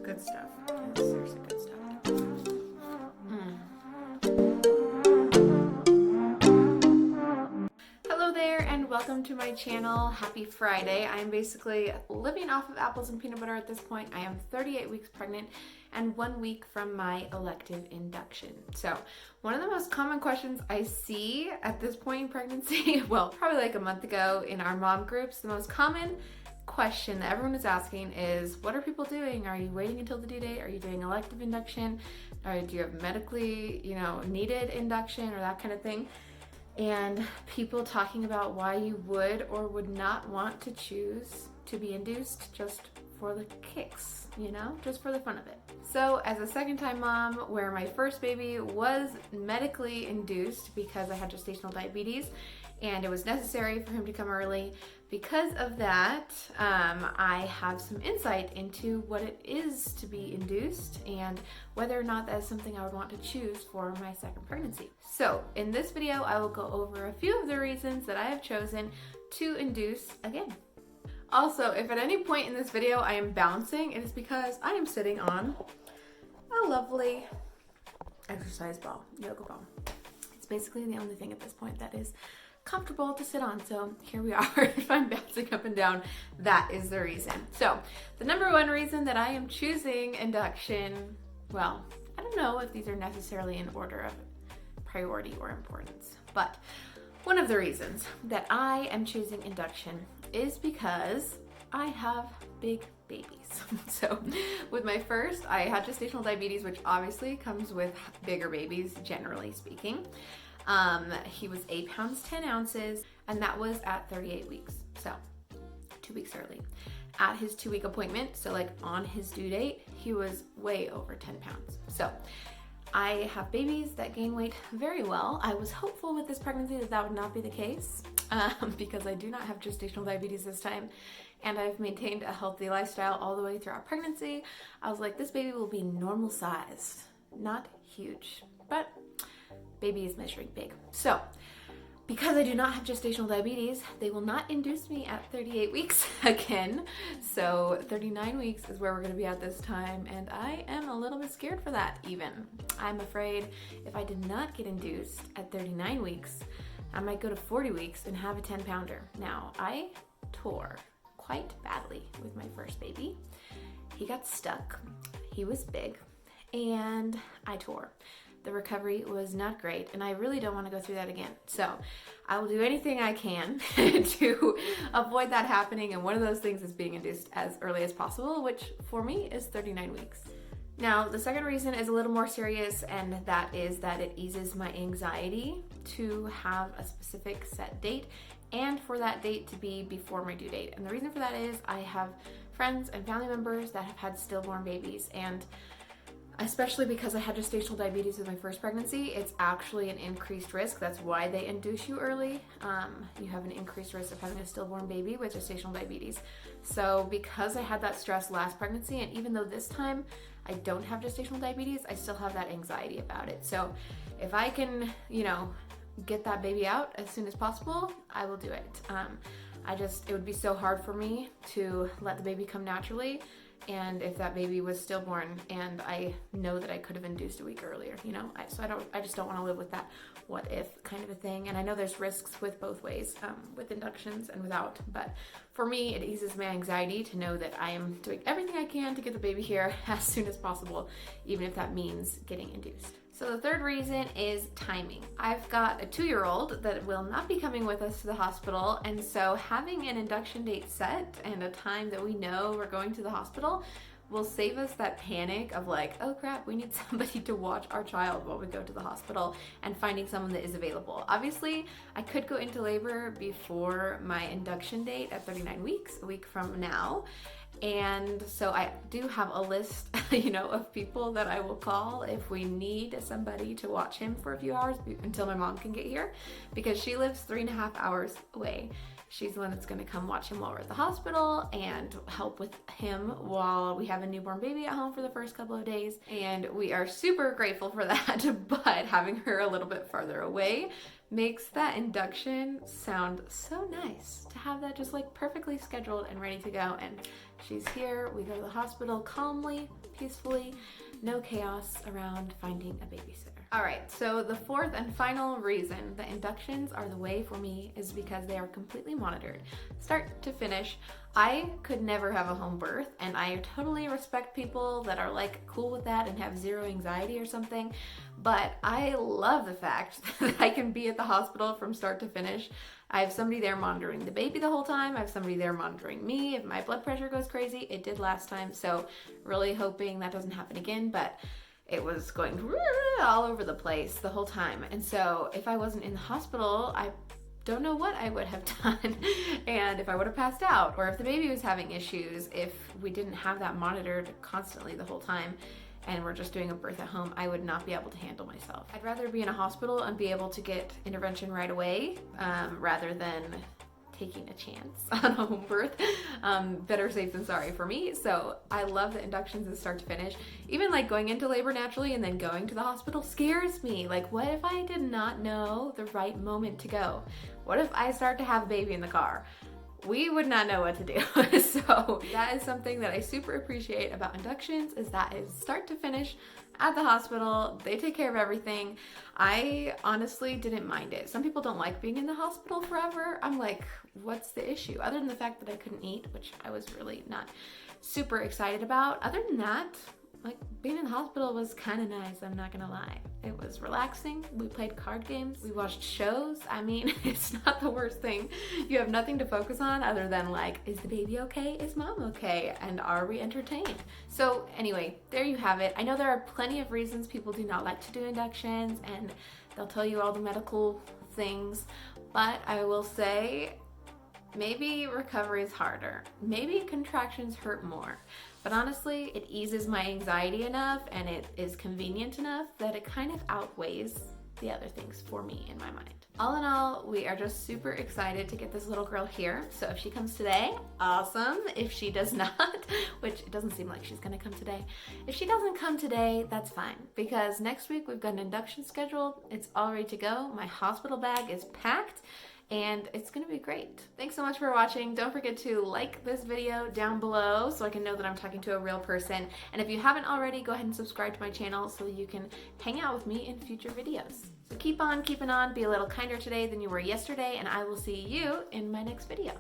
good stuff. It's seriously good stuff. Hello there and welcome to my channel. Happy Friday. I am basically living off of apples and peanut butter at this point. I am 38 weeks pregnant and 1 week from my elective induction. So one of the most common questions I see at this point in pregnancy, well, probably like a month ago in our mom groups, the most common question that everyone is asking is, what are people doing? Are you waiting until the due date? Are you doing elective induction? Or do you have medically, needed induction or that kind of thing? And people talking about why you would or would not want to choose to be induced just for the kicks, just for the fun of it. So as a second-time mom where my first baby was medically induced because I had gestational diabetes and it was necessary for him to come early, because of that, I have some insight into what it is to be induced and whether or not that is something I would want to choose for my second pregnancy. So in this video, I will go over a few of the reasons that I have chosen to induce again. Also, if at any point in this video I am bouncing, it is because I am sitting on a lovely exercise ball, yoga ball. It's basically the only thing at this point that is comfortable to sit on, so here we are. If I'm bouncing up and down, that is the reason. So the number one reason that I am choosing induction, well, I don't know if these are necessarily in order of priority or importance, but one of the reasons that I am choosing induction is because I have big babies. So with my first, I had gestational diabetes, which obviously comes with bigger babies, generally speaking. He was 8 pounds, 10 ounces, and that was at 38 weeks. So 2 weeks early. At his 2-week appointment, so like on his due date, he was way over 10 pounds. So I have babies that gain weight very well. I was hopeful with this pregnancy that that would not be the case because I do not have gestational diabetes this time, and I've maintained a healthy lifestyle all the way throughout pregnancy. I was like, this baby will be normal sized, not huge, but baby is measuring big. So because I do not have gestational diabetes, they will not induce me at 38 weeks again. So 39 weeks is where we're gonna be at this time, and I am a little bit scared for that even. I'm afraid if I did not get induced at 39 weeks, I might go to 40 weeks and have a 10-pounder. Now, I tore quite badly with my first baby. He got stuck, he was big, and I tore. The recovery was not great, and I really don't want to go through that again. So I will do anything I can to avoid that happening, and one of those things is being induced as early as possible, which for me is 39 weeks. Now, the second reason is a little more serious, and that is that it eases my anxiety to have a specific set date and for that date to be before my due date. And the reason for that is I have friends and family members that have had stillborn babies, and especially because I had gestational diabetes with my first pregnancy, it's actually an increased risk. That's why they induce you early. You have an increased risk of having a stillborn baby with gestational diabetes. So because I had that stress last pregnancy, and even though this time I don't have gestational diabetes, I still have that anxiety about it. So if I can, get that baby out as soon as possible, I will do it. It would be so hard for me to let the baby come naturally, and if that baby was stillborn and I know that I could have induced a week earlier, I just don't want to live with that what if kind of a thing. And I know there's risks with both ways, with inductions and without, but for me, it eases my anxiety to know that I am doing everything I can to get the baby here as soon as possible, even if that means getting induced. So the third reason is timing. I've got a 2-year-old that will not be coming with us to the hospital, and so having an induction date set and a time that we know we're going to the hospital will save us that panic of like, oh crap, we need somebody to watch our child while we go to the hospital, and finding someone that is available. Obviously, I could go into labor before my induction date at 39 weeks, a week from now. And so I do have a list, of people that I will call if we need somebody to watch him for a few hours until my mom can get here, because she lives 3.5 hours away. She's the one that's gonna come watch him while we're at the hospital and help with him while we have a newborn baby at home for the first couple of days. And we are super grateful for that, but having her a little bit farther away makes that induction sound so nice to have that just like perfectly scheduled and ready to go. And she's here, we go to the hospital calmly, peacefully, no chaos around finding a babysitter. All right, so the fourth and final reason the inductions are the way for me is because they are completely monitored, start to finish. I could never have a home birth, and I totally respect people that are like cool with that and have zero anxiety or something, but I love the fact that I can be at the hospital from start to finish. I have somebody there monitoring the baby the whole time. I have somebody there monitoring me if my blood pressure goes crazy. It did last time, so really hoping that doesn't happen again, but it was going all over the place the whole time. And so if I wasn't in the hospital, I don't know what I would have done and if I would have passed out, or if the baby was having issues, if we didn't have that monitored constantly the whole time and we're just doing a birth at home, I would not be able to handle myself. I'd rather be in a hospital and be able to get intervention right away rather than taking a chance on a home birth. Better safe than sorry for me. So I love the inductions that start to finish. Even like going into labor naturally and then going to the hospital scares me. Like, what if I did not know the right moment to go? What if I start to have a baby in the car? We would not know what to do. So that is something that I super appreciate about inductions, is that is start to finish at the hospital. They take care of everything. I honestly didn't mind it. Some people don't like being in the hospital forever. I'm like, what's the issue? Other than the fact that I couldn't eat, which I was really not super excited about. Other than that, like being in the hospital was kind of nice, I'm not gonna lie. It was relaxing. We played card games. We watched shows. I mean, it's not the worst thing. You have nothing to focus on other than like, is the baby okay? Is mom okay? And are we entertained? So anyway, there you have it. I know there are plenty of reasons people do not like to do inductions, and they'll tell you all the medical things, but I will say, maybe recovery is harder. Maybe contractions hurt more. But honestly, it eases my anxiety enough and it is convenient enough that it kind of outweighs the other things for me in my mind. All in all, we are just super excited to get this little girl here. So if she comes today, awesome. If she does not, which it doesn't seem like she's gonna come today. If she doesn't come today, that's fine, because next week we've got an induction scheduled. It's all ready to go. My hospital bag is packed, and it's gonna be great. Thanks so much for watching. Don't forget to like this video down below so I can know that I'm talking to a real person. And if you haven't already, go ahead and subscribe to my channel so you can hang out with me in future videos. So keep on keeping on, be a little kinder today than you were yesterday, and I will see you in my next video.